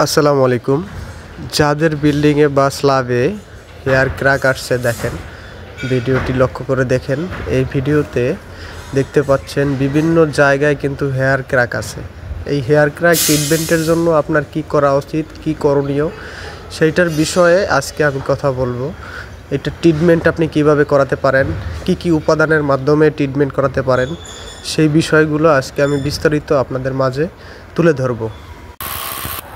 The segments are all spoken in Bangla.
আসসালামু আলাইকুম। যাদের বিল্ডিংয়ে বা স্ল্যাবে হেয়ার ক্র্যাক আসছে দেখেন, ভিডিওটি লক্ষ্য করে দেখেন। এই ভিডিওতে দেখতে পাচ্ছেন বিভিন্ন জায়গায় কিন্তু হেয়ার ক্র্যাক আছে। এই হেয়ার ক্র্যাক ট্রিটমেন্টের জন্য আপনার কি করা উচিত, কি করণীয়, সেইটার বিষয়ে আজকে আমি কথা বলবো। এটা ট্রিটমেন্ট আপনি কিভাবে করাতে পারেন, কি কি উপাদানের মাধ্যমে ট্রিটমেন্ট করাতে পারেন, সেই বিষয়গুলো আজকে আমি বিস্তারিত আপনাদের মাঝে তুলে ধরবো।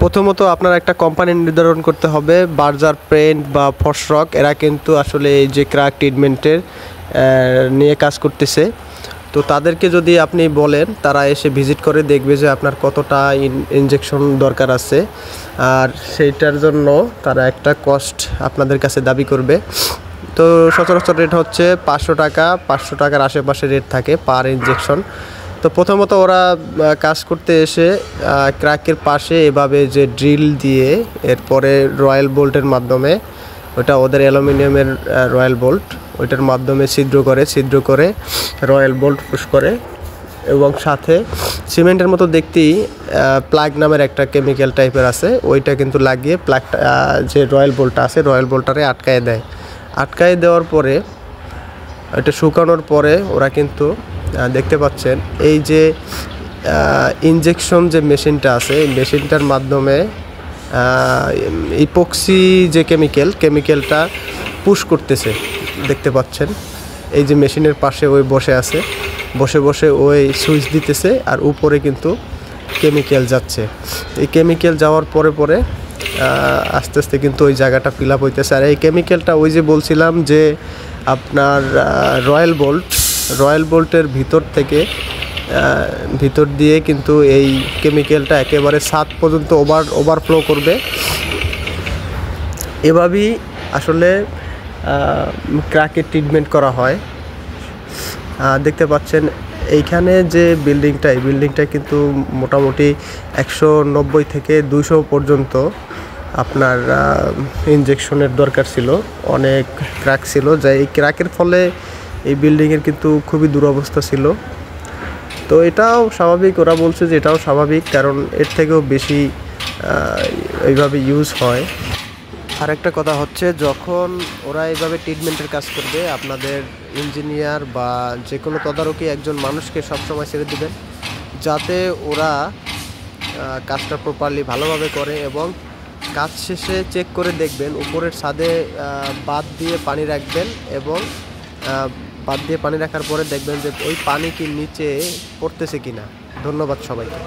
প্রথমত আপনার একটা কোম্পানি নির্ধারণ করতে হবে। বার্জার পেইন্ট বা ফসরক এরা কিন্তু আসলে এই যে ক্র্যাক ট্রিটমেন্টের নিয়ে কাজ করতেছে। তো তাদেরকে যদি আপনি বলেন, তারা এসে ভিজিট করে দেখবে যে আপনার কতটা ইনজেকশন দরকার আছে, আর সেইটার জন্য তারা একটা কস্ট আপনাদের কাছে দাবি করবে। তো সচরাচর রেট হচ্ছে 500 টাকা, 500 টাকার আশেপাশে রেট থাকে পার ইনজেকশন। তো প্রথমত ওরা কাজ করতে এসে ক্র্যাকের পাশে এভাবে যে ড্রিল দিয়ে, এরপরে রয়্যাল বোল্টের মাধ্যমে, ওটা ওদের অ্যালুমিনিয়ামের রয়্যাল বোল্ট, ওইটার মাধ্যমে ছিদ্র করে রয়্যাল বোল্ট পুশ করে, এবং সাথে সিমেন্টের মতো দেখতেই প্লাগ নামের একটা কেমিক্যাল টাইপের আছে, ওইটা কিন্তু লাগিয়ে প্লাগটা যে রয়্যাল বোল্টটা আছে রয়্যাল বোল্টটারে আটকায় দেয়। আটকায় দেওয়ার পরে এটা শুকানোর পরে ওরা কিন্তু দেখতে পাচ্ছেন এই যে ইনজেকশন যে মেশিনটা আছে, এই মেশিনটার মাধ্যমে ইপক্সি যে কেমিক্যালটা পুশ করতেছে। দেখতে পাচ্ছেন এই যে মেশিনের পাশে ওই বসে আছে, বসে ওই সুইচ দিতেছে, আর উপরে কিন্তু কেমিক্যাল যাচ্ছে। এই কেমিক্যাল যাওয়ার পরে আস্তে আস্তে কিন্তু ওই জায়গাটা ফিল আপ হইতেছে। আর এই কেমিক্যালটা ওই যে বলছিলাম যে আপনার রয়্যাল বোল্টের ভিতর দিয়ে কিন্তু এই কেমিক্যালটা একেবারে ছাদ পর্যন্ত ওভারফ্লো করবে। এভাবেই আসলে ক্র্যাকের ট্রিটমেন্ট করা হয়। দেখতে পাচ্ছেন এইখানে যে এই বিল্ডিংটা কিন্তু মোটামুটি 190 থেকে 200 পর্যন্ত আপনার ইনজেকশনের দরকার ছিল। অনেক ক্র্যাক ছিল, যা এই ক্র্যাকের ফলে এই বিল্ডিংয়ের কিন্তু খুবই দুরবস্থা ছিল। তো এটাও স্বাভাবিক, ওরা বলছে যে এটাও স্বাভাবিক, কারণ এর থেকেও বেশি এইভাবে ইউজ হয়। আর একটা কথা হচ্ছে, যখন ওরা এইভাবে ট্রিটমেন্টের কাজ করবে, আপনাদের ইঞ্জিনিয়ার বা যে কোনো তদারকি একজন মানুষকে সবসময় ছেড়ে দেবেন, যাতে ওরা কাজটা প্রপারলি ভালোভাবে করে। এবং কাজ শেষে চেক করে দেখবেন, উপরের ছাদে বাঁধ দিয়ে পানি রাখবেন, এবং বাঁধ দিয়ে পানি রাখার পরে দেখবেন যে ওই পানি কি নিচে পড়তেছে কিনা। ধন্যবাদ সবাইকে।